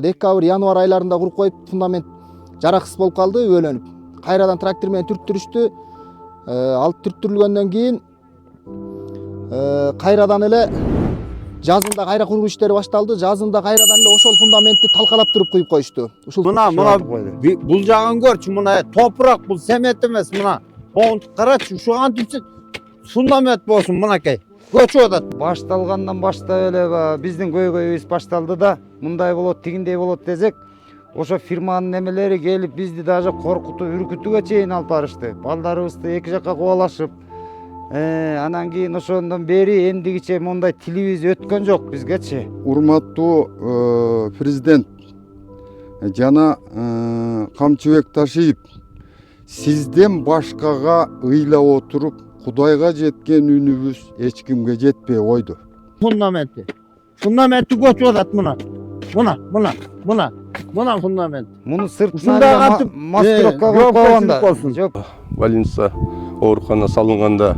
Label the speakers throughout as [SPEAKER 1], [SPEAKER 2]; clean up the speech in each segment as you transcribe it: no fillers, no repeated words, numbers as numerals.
[SPEAKER 1] Декабрь, январь айларында куруп коюп, фундамент жараксыз болуп калды, өбөлөнүп. Кайрадан трактор менен түрттүрүштү. Ал түрттүрүлгөндөн кийин кайрадан эле жазында кайра куруу иштери башталды. Жазында кайрадан эле ошол фундаментти талкалап туруп куюп коюшту.
[SPEAKER 2] Мына бул жагын көрчү, мына топурак, бул семет эмес, мына. Оңтуп карачы, ушу антип фундамент болсун, мынакей. Көчүп атат.
[SPEAKER 3] Башталгандан баштап эле биздин көйгөйүбүз башталды да, мындай болот, тигиндей болот десек, ошо фирманын немелери келип бизди даже коркутуп, үркүтүүгө чейин алып барышты. Балдарыбызды эки жакка кубалашып, анан кийин ошондон бери эндигиче мондай тилибиз өткөн жок бизгечи.
[SPEAKER 4] Урматтуу президент жана Камчыбек Ташиев, сизден башкага ыйлап отуруп, Кудайга жеткен үнүбүз эч кимге жетпей койду.
[SPEAKER 2] Фундаменти көчүп атат, мына фундамент.
[SPEAKER 3] Муну сыртынан маскировка кылып койгонда. Жок.
[SPEAKER 5] Больница, оорукана салынганда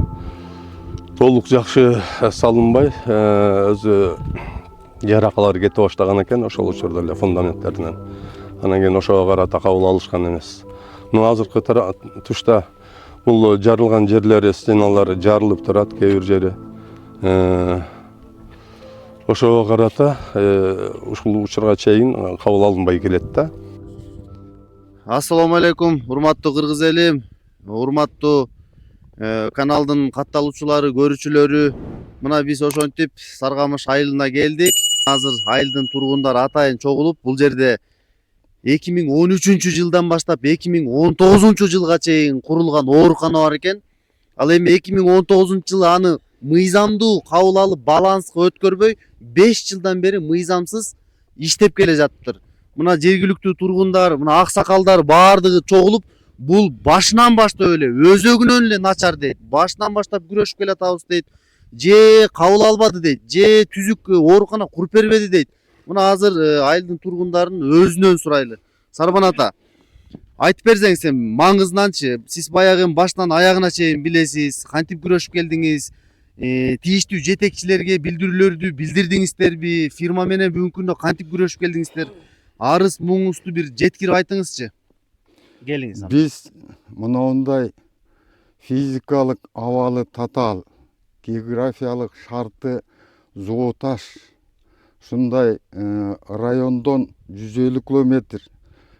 [SPEAKER 5] толук жакшы салынбай, өзү жаракалар кете баштаган экен, ошол учурда эле фундаменттеринен. Анан кийин ошого карата кабыл алышкан эмес. Азыркы тушта бул жарылган жерлери, стеналары жарылып турат, кээ бир жери. Ошого карата ушул учурга чейин кабыл алынбай келет да.
[SPEAKER 6] Ассаламу алейкум, урматтуу кыргыз элим, урматтуу каналдын катталуучулары, көрүүчүлөрү. Мына биз ошентип Саргамыш айылына келдик. Азыр айылдын тургундары атайын чогулуп, бул жерде 2013-жылдан баштап 2019-жылга чейин курулган оорукана бар экен. Ал эми 2019-жылы аны мыйзамдуу кабыл алып, баланска өткөрбөй 5 жылдан бери мыйзамсыз иштеп келе жатыптыр. Мына жергиликтүү тургундар, мына аксакалдар баардыгы чогулуп, бул башынан баштап эле өзөгүнөн эле начар дейт. Башынан баштап күрөшүп келатабыз дейт. Же кабыл албады дейт, же түзүк оорукана куруп бербеди дейт. Мына азыр айылдын тургундарын өзүнөн сурайлы. Сарбан ата, айтып берсеңиз, маңызынанчы, сиз баягы башынан аягына чейин билесиз, кантип күрөшүп келдиңиз, тийиштүү жетекчилерге билдирүүлөрдү билдирдиңиздерби, фирма менен бүгүнкү күндө кантип күрөшүп келдиңиздер? Арыз муңуңузду бир жеткирип айтыңызчы. Келиңиз.
[SPEAKER 4] Биз мындай физикалык абалы татаал, географиялык шарты зооташ, ушундай райондон 150 километр,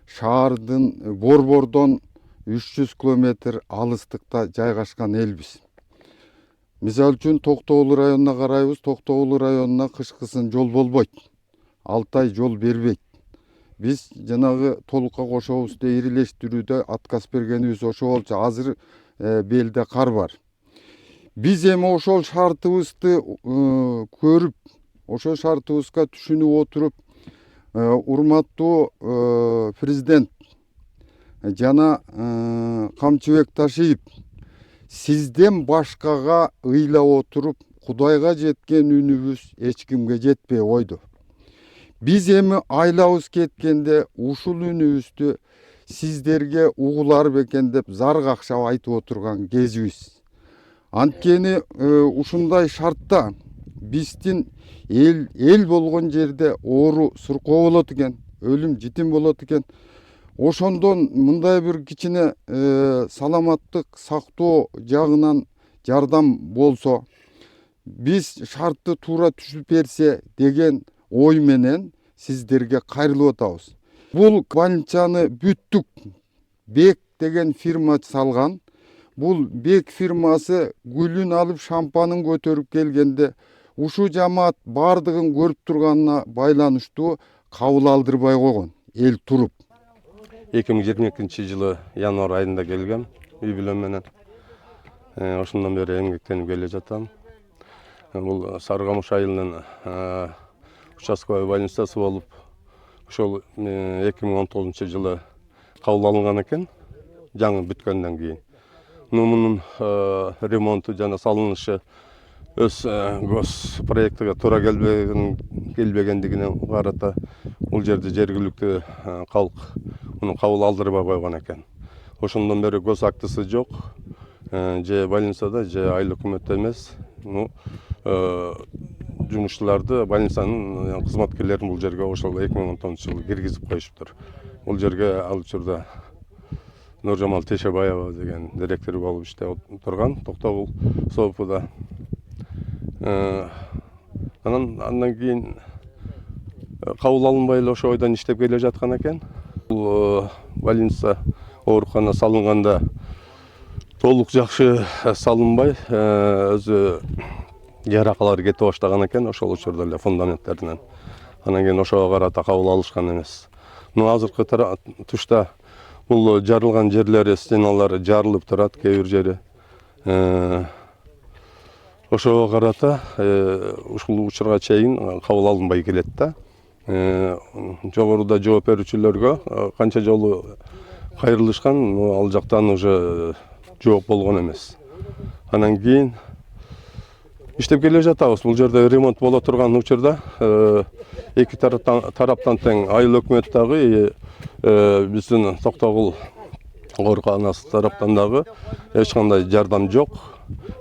[SPEAKER 4] шаардын борбордон 300 километр алыстыкта жайгашкан элбиз. Мисалы үчүн Токтогул районуна карайбыз, Токтогул районуна кышкысын жол болбойт. 6 ай жол бербейт. Биз жанагы толукка кошобуз деп ирилештирүүдө отказ бергенибиз ошо болчу. Азыр белде кар бар. Биз эми ошол шартыбызды көрүп, ошол шартыбызга түшүнүп отуруп, урматтуу президент жана Камчыбек Ташиев, сизден башкага ыйлап отуруп, Кудайга жеткен үнүбүз эч кимге жетпей койду. Биз эми айлабыз кеткенде ушул үнүбүздү сиздерге угулар бекен деп зар какшап айтып отурган кезибиз. Анткени ушундай шартта биздин эл болгон жерде оору суркоо болот экен, өлүм житим болот экен. Ошондон мындай бир кичине саламаттык сактоо жагынан жардам болсо, биз шартты туура түзүп берсе деген ой менен сиздерге кайрылып атабыз. Бул больницаны бүттүк Бек деген фирма салган. Бул Бек фирмасы гүлүн алып шампанын көтөрүп келгенде ушу жамаат бардыгын көрүп турганына байланыштуу кабыл алдырбай койгон, эл туруп.
[SPEAKER 5] 2022-жылы январь айында келгем, үй бүлөм менен. Ошондон бери эмгектенип келе жатам. Бул Саргамыш айылынын участковый больницасы болуп, ошол 2019-жылы кабыл алынган экен, жаңы бүткөндөн кийин. Мунун ремонту жана салынышы өз гос проектиге туура келбегендигине карата бул жерде жергиликтүү калк муну кабыл алдырбай койгон экен. Ошондон бери гос актысы жок, же больницада, же айыл өкмөттө эмес. жумушчуларды больницанын кызматкерлерин бул жерге ошол 2019-жылы киргизип коюшуптур. Бул жерге ал учурда Нуржамал Тешебаева деген директор болуп иштеп турган Токтогул СОПуда. Андан кийин кабыл алынбай эле ошо бойдон иштеп келе жаткан экен. Бул больница оорукана салынганда толук жакшы салынбай, өзү жаракалар кетип баштаган экен, ошол учурда эле фундаменттеринен. Анан кийин ошого карата кабыл алышкан эмес. Азыркы тушта бул жарылган жерлери, стеналары жарылып турат, кээ бир жери. Ошого карата ушул учурга чейин кабыл алынбай келет да. Жогоруда жооп берүүчүлөргө канча жолу кайрылышкан, ал жактан уже жооп болгон эмес. Анан кийин иштеп келе жатабыз. Бул жерде ремонт боло турган учурда эки тараптан тең айыл өкмөт дагы, биздин Токтогул ооруканасы тараптан дагы эч кандай жардам жок.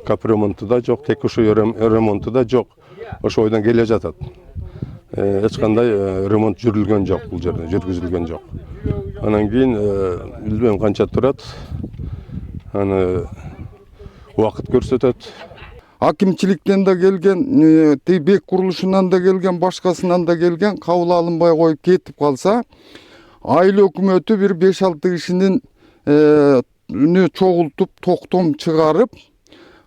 [SPEAKER 5] Капремонту да жок, текущий ремонту да жок. Ошо бойдон келе жатат. Эч кандай ремонт жүрүлгөн жок, бул жерде жүргүзүлгөн жок. Анан кийин билбейм канча турат. Аны убакыт көрсөтөт.
[SPEAKER 4] Акимчиликтен да келген, бек курулушунан да келген, башкасынан да келген кабыл алынбай коюп кетип калса, айыл өкмөтү бир 5-6 кишинин үнү чогултуп, токтом чыгарып,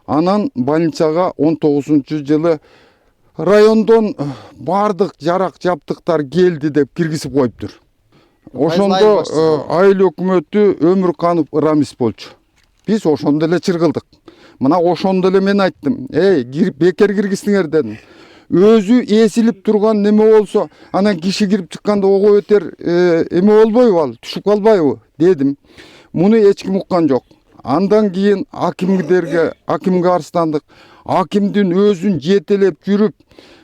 [SPEAKER 4] анан больницага 19-жылы райондон бардык жарак жабдыктар келди деп киргизип коюптур. Ошондо айыл өкмөтү Өмүрканов Рамис болчу. Биз ошондо эле чыргылдык. Мына ошондо эле мен айттым, бекер киргиздиңер дедим. Өзү эсилип турган неме болсо, анан киши кирип чыкканда ого өтер эме болбойбу ал, түшүп калбайбы дедим. Муну эч ким уккан жок. Андан кийин акимге арстандык. Акимдин өзүн жетелеп жүрүп,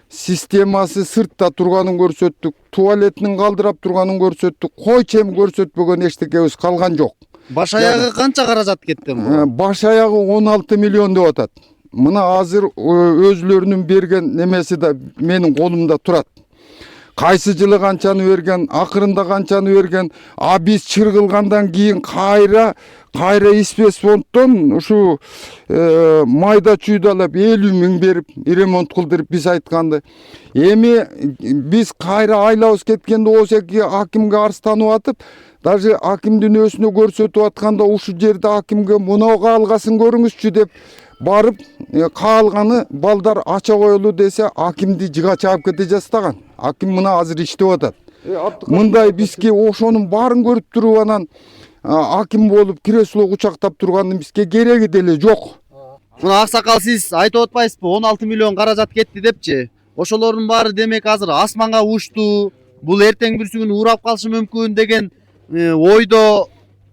[SPEAKER 4] системасы сыртта турганын көрсөттүк, туалетинин калдырап турганын көрсөттүк. Койчем көрсөтпөгөн эчтекебиз калган жок.
[SPEAKER 6] Баш аягы канча каражат кетти?
[SPEAKER 4] Баш аягы 16 миллион деп атат. Мына азыр өзлөрүнүн берген немеси да менин колумда турат. Кайсы жылы канчаны берген, акырында канчаны берген, биз чыргылгандан кийин кайра испес фонддон ушу майда чүйдалап 50 миң берип ремонт кылдырып биз айтканды. Эми биз кайра айлабыз кеткенде осеки акимге арстанып атып, даже акимдин өзүнө көрсөтүп атканда ушу жерде акимге мынау каалгасын көрүңүзчү деп барып каалганы балдар ача коелу десе акимди жыга чаап кете жаздаган. Аким мына азыр иштеп атат. Мындай бизге ошонун баарын көрүп туруп анан аким болуп кресло кучактап турганын бизге кереги деле жок.
[SPEAKER 6] Мына аксакал, сиз айтып атпайсызбы 16 миллион каражат кетти депчи? Ошолордун баары демек азыр асманга учту. Бул эртең бир күнү урап калышы мүмкүн деген ойдо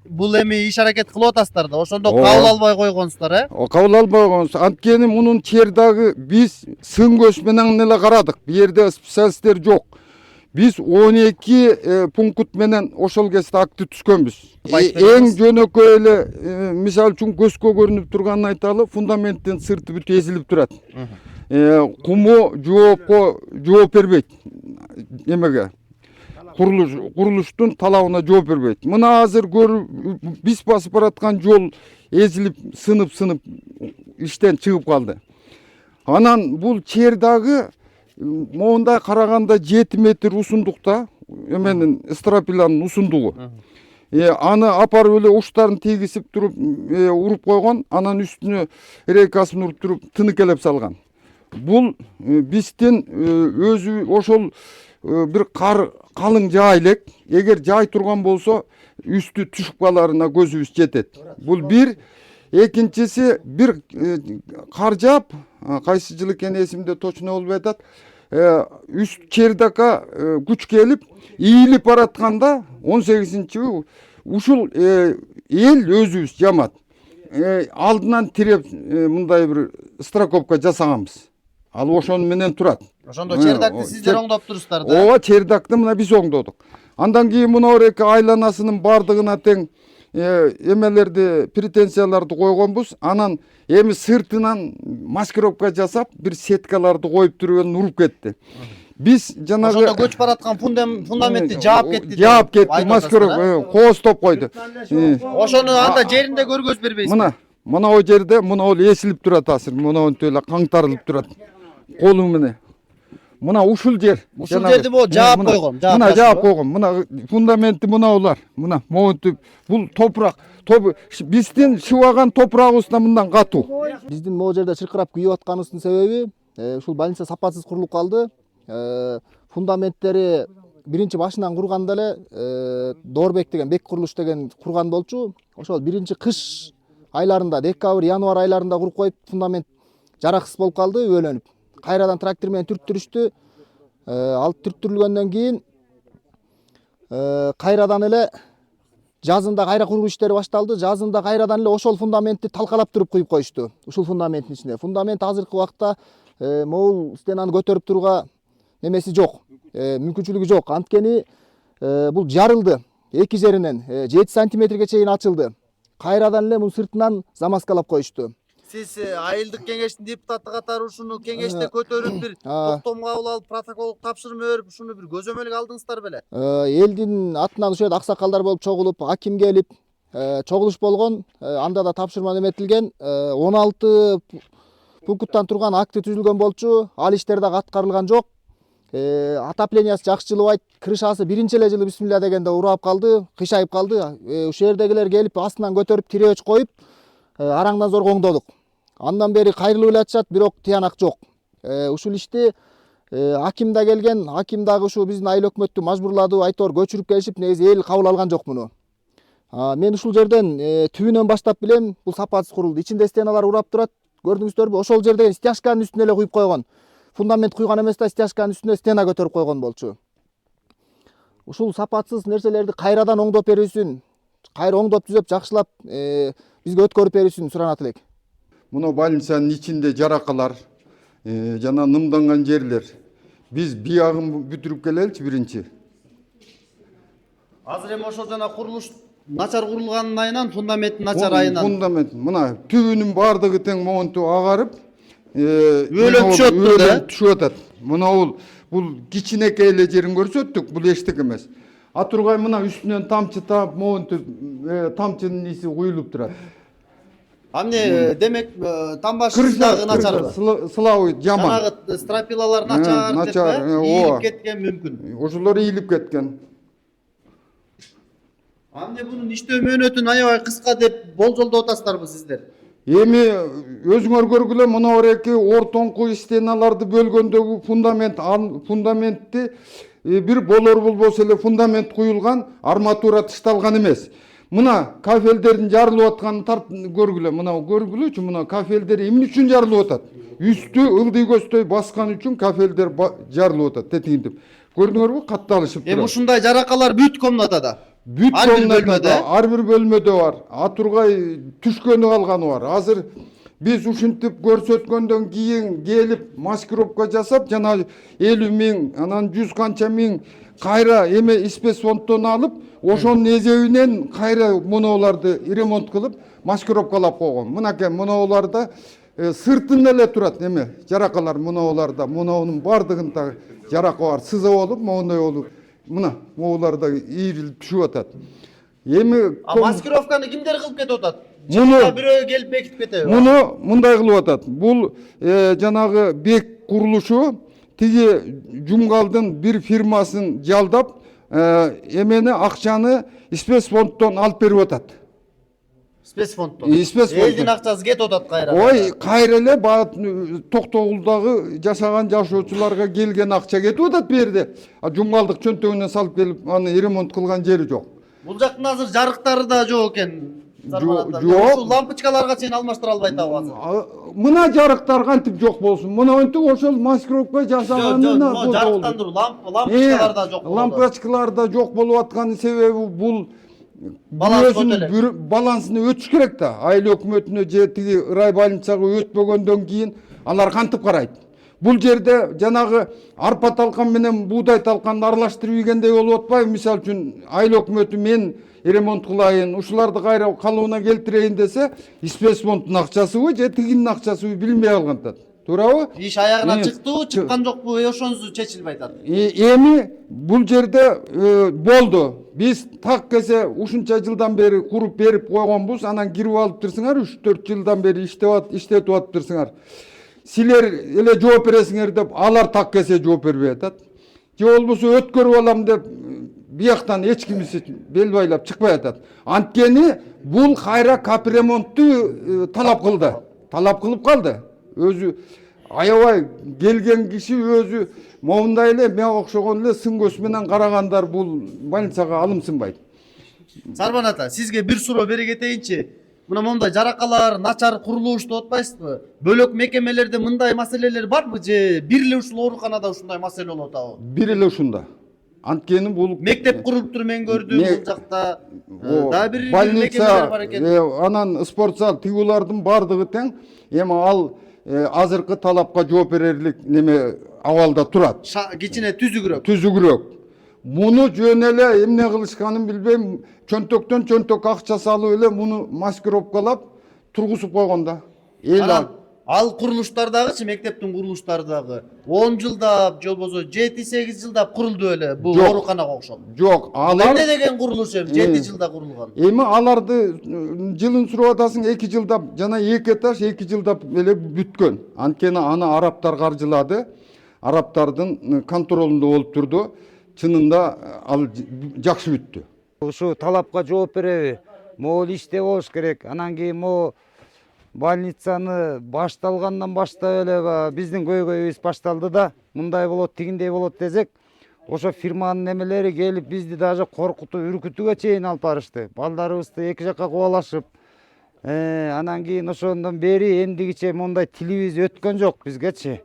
[SPEAKER 6] бул эми иш аракет кылып атасыздар да. Ошондо кабыл албай койгонсуздар,
[SPEAKER 4] Кабыл албай койгонсуз. Анткени мунун чердагы биз сын көз менен эле карадык. Бу жерде специалисттер жок. Биз 12 пункт менен ошол кезде акты түзгөнбүз. Эң жөнөкөй эле мисалы үчүн көзгө көрүнүп турганын айталы, фундаменттин сырты бүт эзилип турат. Куму жооп бербейт. Эмеге? Курулуштун талабына жооп бербейт. Мына азыр биз басып бараткан жол эзилип, сынып иштен чыгып калды. Анан бул чердагы моундай караганда 7 метр усундукта, эменин стропиланын усундугу. Аны апарып эле уштарын тийгизип туруп, уруп койгон, анан үстүнө рейкасын уруп туруп тыныкелеп салган. Бул биздин өзү ошол бир калың жай элек. Эгер жай турган болсо, үстү түшүп каларына көзүбүз жетет. Бул бир. Экинчиси, бир кар жаап, кайсы жылы экен эсимде точно болбой атат. Үст чердака күч келип, ийилип баратканда 18-чи ушул эл өзүбүз жамат. Алдынан тиреп мындай бир страховка жасаганбыз. Ал ошону менен турат.
[SPEAKER 6] Ошондо чердакты сиздер оңдоп турсуздар да?
[SPEAKER 4] Ооба, чердакты мына биз оңдодук. Андан кийин мына эки айланасынын бардыгына тең эмелерди претензияларды койгонбуз. Анан эми сыртынан маскировка жасап бир сеткаларды коюп түргөн уруп кетти. Биз жанагы
[SPEAKER 6] Ошондо көчүп бараткан фундаментти жаап кетти.
[SPEAKER 4] Жаап кетти, маскировка кооздоп койду.
[SPEAKER 6] Ошону анда жеринде көргөзүп бербейсизби?
[SPEAKER 4] Мына жерде мына эсилип турат азыр. Монтип эле каңтарылып турат. Колу менен. Мына ушул жер.
[SPEAKER 6] Ушул жерди могу жаап койгон.
[SPEAKER 4] Мына жаап койгон. Мына фундаменти мына улар. Мына монтип бул топурак. Биздин шыбаган топурагыбызда мындан катуу.
[SPEAKER 1] Биздин могу жерде чыркырап күйүп атканыбыздын себеби ушул больница сапатсыз курулуп калды. Фундаменттери биринчи башынан курганда эле Доорбек деген Бек курулуш деген курган болчу. Ошол биринчи кыш айларында, декабрь, январь айларында куруп коюп, фундамент жараксыз болуп калды, өбөлөнүп. Кайрадан трактор менен түрттүрүштү. Ал түрттүрүлгөндөн кийин кайрадан эле жазында кайра куруу иштери башталды. Жазында кайрадан эле ошол фундаментти талкалап туруп куюп коюшту. Ушул фундаменттин ичинде. Фундамент азыркы убакта могул стенаны көтөрүп турууга немеси жок, мүмкүнчүлүгү жок. Анткени бул жарылды. Эки жеринен 7 сантиметрге чейин ачылды. Кайрадан эле муну сыртынан замаскалап коюшту.
[SPEAKER 6] Сиз айылдык кеңештин депутаты катары ушуну кеңеште көтөрүп бир токтом кабыл алып, протокол тапшырма берип, ушуну бир көзөмөлгө алдыңыздар беле?
[SPEAKER 1] Элдин атынан ушул жерде аксакалдар болуп чогулуп, аким келип чогулуш болгон. Анда да тапшырма эметилген. 16 пункттан турган акты түзүлгөн болчу. Ал иштер дагы аткарылган жок. Отоплениясы жакшы жылыбайт. Крышасы биринчи эле жылы бисмилля дегенде урап калды, кыйшайып калды. Ушул жердегилер келип астынан көтөрүп тирөөч коюп, араңдан зорго оңдодук. Андан бери кайрылып эле атышат, бирок тыянак жок. Ушул ишти аким да келген, аким дагы ушу биздин айыл өкмөттү мажбурлады, айтор көчүрүп келишип, негизи эл кабыл алган жок муну. Мен ушул жерден түбүнөн баштап билем, бул сапатсыз курулду. Ичинде стеналар урап турат. Көрдүңүздөрбү? Ошол жерден стяжканын үстүнө эле куюп койгон. Фундамент куйган эмес да, стяжканын үстүнө стена көтөрүп койгон болчу. Ушул сапатсыз нерселерди кайрадан оңдоп берүүсүн, кайра оңдоп түзөп, жакшылап бизге өткөрүп берүүсүн суранат элек.
[SPEAKER 4] Мына больницанын ичинде жаракалар, жана нымданган жерлер. Биз биягын бүтүрүп келеличи биринчи.
[SPEAKER 6] Азыр эми ошол жана курулуш начар курулганын айынан, фундаменттин начар айынан.
[SPEAKER 4] Фундамент мына түбүнүн бардыгы тең монтип агарып,
[SPEAKER 6] түшүп
[SPEAKER 4] атат. Мына бул кичинекей эле жерин көрсөттүк, бул эчтек эмес. Атургай мына үстүнөн тамчы таап, монтип тамчынын иси куюлуп турат.
[SPEAKER 6] Амне демек тамбаш дагы начар.
[SPEAKER 4] Сылабы жаман.
[SPEAKER 6] Жанагы стропилалар начар, ийилип кеткен мүмкүн.
[SPEAKER 4] Ошолор ийилип кеткен.
[SPEAKER 6] Амне бунун иштөө мөөнөтүн аябай кыска деп болжолдоп атасыздарбы сиздер?
[SPEAKER 4] Эми өзүңөр көргүлө, мына эки ортоңку стеналарды бөлгөндөгү фундаментти бир болор болбосо эле фундамент куюлган, арматура тышталган эмес. Мына кафелдердин жарылып атканын көргүлө, мына көргүлөчү, мына кафелдер эмне үчүн жарылып атат? Үстү ылдый көздөй баскан үчүн кафелдер жарылып атат, тетигиндеп. Көрдүңөрбү? Катталышып турат.
[SPEAKER 6] Эми ушундай жаракалар бүт комнатада.
[SPEAKER 4] Бүт комнатада, ар бир бөлмөдө бар. Атургай түшкөнү калганы бар. Азыр биз ушинтип көрсөткөндөн кийин келип маскировка жасап, жана 50 000, анан 100 канча миң кайра эме спецфонддон алып, ошонун эзебинен кайра мунуларды ремонт кылып, маскировкалап койгон. Мынакей мунуларда сыртында эле турат эме жаракалар, мунуларда, мунунун бардыгында жарака бар, сыза болуп, моундай болуп. Мына моуларда ийрилип түшүп атат. Эми
[SPEAKER 6] маскировканы кимдер кылып кетип атат?
[SPEAKER 4] Муну
[SPEAKER 6] бирөө келип бекитип кетеби?
[SPEAKER 4] Муну мындай кылып атат. Бул жанагы Бек курулушу тиги Жумгалдын бир фирмасын жалдап, эмени акчаны спецфонддон алып берип атат.
[SPEAKER 6] Спецфонддон.
[SPEAKER 4] Элдин
[SPEAKER 6] акчасы кетип атат кайра.
[SPEAKER 4] Ой, кайра эле Токтогулдагы жашаган жашоочуларга келген акча кетип атат бу жерде. Жумгалдык чөнтөгүнөн салып келип, аны ремонт кылган жери жок.
[SPEAKER 6] Бул жактын азыр жарыктары да жок экен.
[SPEAKER 4] Жок.
[SPEAKER 6] Ушул лампочкаларга чейин алмаштыра албай атабы азыр?
[SPEAKER 4] Мына жарыктар кантип жок болсун? Мына өнтүп ошол маскировка жасаганына
[SPEAKER 6] жарыктандыруу лампочкалар да жок.
[SPEAKER 4] Лампочкалар да жок болуп атканын себеби бул балансыны өтүш керек да. Айыл өкмөтүнө же тиги рай больницага өтпөгөндөн кийин алар кантип карайт? Бул жерде жанагы арпа талкан менен буудай талканды аралаштырып ийгендей болуп атпайбы? Мисалы үчүн айыл өкмөтү мен ремонт кылайын, ушуларды кайра калыбына келтирейин десе, спецфонддун акчасыбы же тигинин акчасыбы билбей калган атат. Туурабы?
[SPEAKER 6] Иш аягына чыктыбы, чыккан жокпу, ошонусу чечилбей атат.
[SPEAKER 4] Эми бул жерде болду. Биз так кесе ушунча жылдан бери куруп берип койгонбуз, анан кирип алып турсуңар, 3-4 жылдан бери иштетип атыптырсыңар. Силер эле жооп бересиңер деп, алар так кесе жооп бербей атат. Же болбосо өткөрүп алам деп, бияктан эч кимиси бел байлап чыкпай атат. Анткени бул кайра капремонтту талап кылды. Талап кылып калды. Өзү аябай келген киши өзү моундай эле мага окшогон эле сын көз менен карагандар бул больницага алымсынбайт.
[SPEAKER 6] Сарбан ата, сизге бир суроо бере кетейинчи. Мына мондай жаракалар, начар курулушту атпайсызбы? Бөлөк мекемелерде мындай маселелер барбы же бир эле ушул ооруканада ушундай маселе болуп атабы?
[SPEAKER 4] Бир эле ушунда. Анткени бул
[SPEAKER 6] Мектеп куруптур, мен көрдүм бул жакта. Дагы бир
[SPEAKER 4] больница,
[SPEAKER 6] мекемелер бар экен.
[SPEAKER 4] анан спорт зал, тигулардын бардыгы тең. Эми ал азыркы талапка жооп берерлик неме абалда турат.
[SPEAKER 6] Кичине түзүгүрөөк.
[SPEAKER 4] Түзүгүрөөк. Муну жөн эле эмне кылышканын билбейм. Чөнтөктөн чөнтөк акча салып эле муну маскировкалап тургузуп койгон да.
[SPEAKER 6] Анан ал курулуштардагычы, мектептин курулуштары дагы 10 жылдап, же болбосо 7-8 жылдап курулду эле бул ооруканага окшоп.
[SPEAKER 4] Жок, алар
[SPEAKER 6] Эмне деген курулуш эми 7 жылда курулган.
[SPEAKER 4] Эми аларды жылын суруп атасың, 2 жылдап жана 2 этаж 2 жылдап эле бүткөн. Анткени аны арабтар каржылады. Араптардын контролунда болуп турду. Чынында ал жакшы бүттү.
[SPEAKER 3] Ушу талапка жооп береби? Могул иште болуш керек. Анан кийин могу больницаны башталгандан баштап эле биздин көйгөйүбүз башталды да, мындай болот, тигиндей болот десек, ошо фирманын немелери келип бизди даже коркутуп, үркүтүүгө чейин алып барышты. Балдарыбызды эки жакка кубалашып, анан кийин ошондон бери эндигиче мондай тилибиз өткөн жок бизгечи.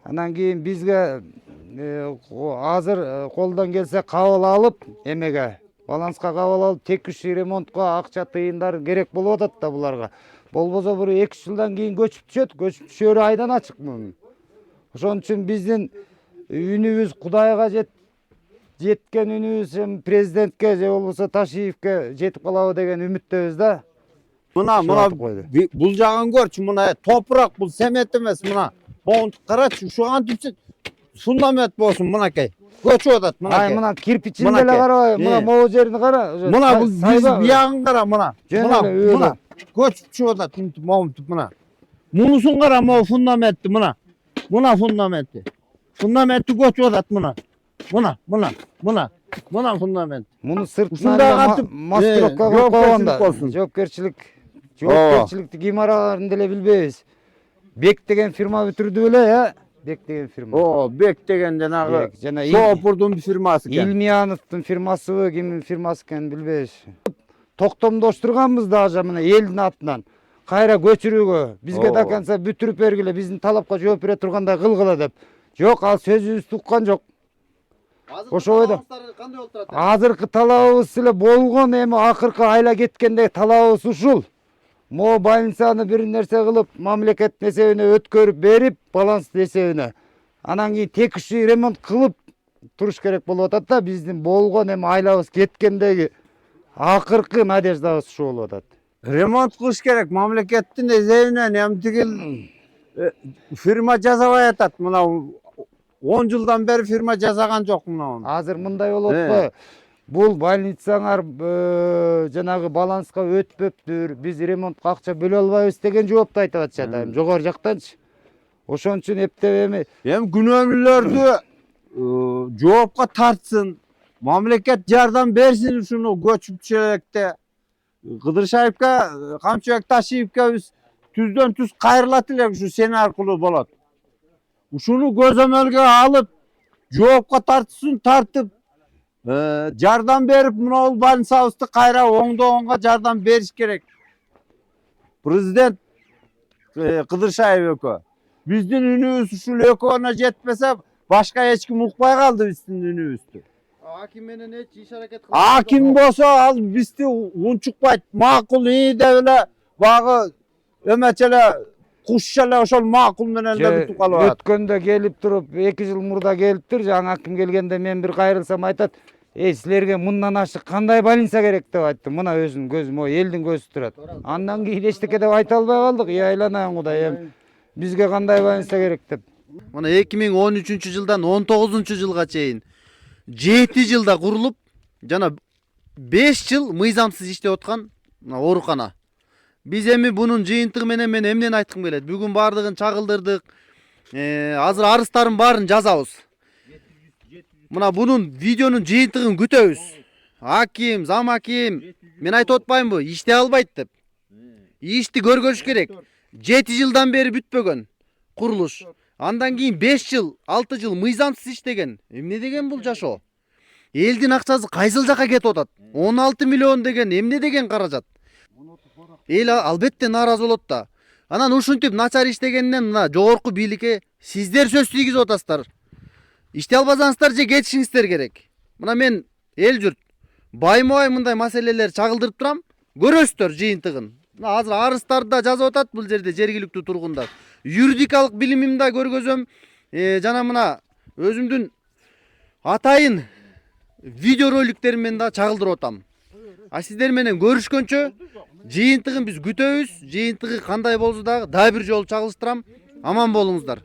[SPEAKER 3] Анан кийин бизге азыр колдон келсе кабыл алып, эмеге баланска кабыл алып, текущий ремонтко акча тыйындар керек болуп атат да буларга. Болбосо бир 2 жылдан кийин көчүп түшөт, көчүп түшөрү айдан ачык мунун. Ошон үчүн биздин үнүбүз Кудайга жеткен үнүбүз президентке же болбосо Ташиевке жетип калабы деген үмүттөбүз да.
[SPEAKER 2] Мына бул жагын көрчү, мына топурак, бул семет эмес, мына. Монтуп карачы, ушу антип фундамент болсун мынакей. Көчүп атат мынакей.
[SPEAKER 3] Ай, мына кирпичин деле карабай, мына могу жерин кара.
[SPEAKER 2] Мына бул биягын кара, мына. Мына көчүп түшүп атат, монтуп мына. Мунусун кара, могу фундаментти мына. Мына фундаментти. Фундаментти көчүп атат мына. Мына фундамент.
[SPEAKER 3] Муну сыртынан маскировка кылып койгонда. Жоопкерчиликти ким араларын деле билбейбиз. Бек деген фирма бүтүрдү беле, Бек деген фирма.
[SPEAKER 2] Бек деген жанагы шоопурдун фирмасы экен.
[SPEAKER 3] Илмияновдун фирмасыбы, кимдин фирмасы экенин билбейбиз. Токтомдоштурганбыз даже мына элдин атынан. Кайра көчүрүүгө, бизге до конца бүтүрүп бергиле, биздин талапка жооп бере тургандай кылгыла деп. Жок, ал сөзүбүздү уккан жок. Ошо бойдо
[SPEAKER 6] кандай болуп турат?
[SPEAKER 3] азыркы талабыбыз эле болгон, эми акыркы айла кеткенде талабыбыз ушул. Могу больницаны бир нерсе кылып, мамлекеттин эсебине өткөрүп берип, баланстын эсебине. Анан кийин текущий ремонт кылып туруш керек болуп атат да, биздин болгон эми айлабыз кеткендеги акыркы надеждабыз ушу болуп атат.
[SPEAKER 2] Ремонт кылыш керек, мамлекеттин эсебинен эми тигил фирма жасабай атат. Мына 10 жылдан бери фирма жасаган жок мына.
[SPEAKER 3] Азыр мындай болуп атпайбы? Бул больницаңар жанагы баланска өтпөптүр, биз ремонтко акча бөлө албайбыз деген жоопту айтып атышат, жогору жактанчы. Ошон үчүн эми
[SPEAKER 2] күнөөлүүлөрдү жоопко тартсын, мамлекет жардам берсин ушуну көчүп түшөлекте. Кыдыршаевке, Камчыбек Ташиевке биз түздөн түз кайрылат элек, ушу сени аркылуу болот. Ушуну көзөмөлгө алып, жоопко тартсын, тартып, жардам берип, мына больницабызды кайра оңдогонго жардам бериш керек. Президент Кыдыршаев экөө. Биздин үнүбүз ушул экөөнө жетпесе, башка эч ким укпай калды биздин үнүбүздү.
[SPEAKER 6] Аким менен эч иш аракет кылбайт.
[SPEAKER 2] Аким болсо ал бизди унчукпайт, макул ии деп эле багы эмечеле кушча эле ошол макул менен да бүтүп калып атат.
[SPEAKER 3] Өткөндө келип туруп 2 жыл мурда келиптир, жаңы аким келгенде мен бир кайрылсам айтат, силерге мындан ашык кандай больница керек деп айттым. Мына өзүнүн көзүм, элдин көзү турат. Андан кийин эчтеке деп айта албай калдык. Айланайын Кудай, эми бизге кандай больница керек деп.
[SPEAKER 6] Мына 2013 жылдан 19 жылга чейин 7 жылда курулуп, жана 5 жыл мыйзамсыз иштеп аткан оорукана. Биз эми бунун жыйынтыгы менен мен эмнени айткым келет? Бүгүн бардыгын чагылдырдык. Азыр арыздардын баарын жазабыз. Мына бунун видеонун жыйынтыгын күтөбүз. Аким, зам аким, мен айтып атпаймынбы, иштей албайт деп. Ишти көргөзүш керек. 7 жылдан бери бүтпөгөн курулуш. Андан кийин 5 жыл, 6 жыл мыйзамсыз иштеген. Эмне деген бул жашоо? Элдин акчасы кайсыл жака кетип атат? 16 миллион деген эмне деген каражат? Эл албетте нааразы болот да. Анан ушинтип начар иштегенден мына жогорку бийликке сиздер сөз тийгизип атасыздар. Иштей албасаңыздар же кетишиңиздер керек. Мына мен эл журт байма-бай мындай маселелер чагылдырып турам. Көрөсүздөр жыйынтыгын. Мына азыр арыздарды да жазып атат бул жерде жергиликтүү тургундар. Юридикалык билимимди да көргөзөм. Жана мына өзүмдүн атайын видеороликтериммен да чагылдырып атам. А сиздер менен көрүшкөнчө жыйынтыгын биз күтөбүз. Жыйынтыгы кандай болсо дагы бир жолу чагылыштырам. Аман болуңуздар.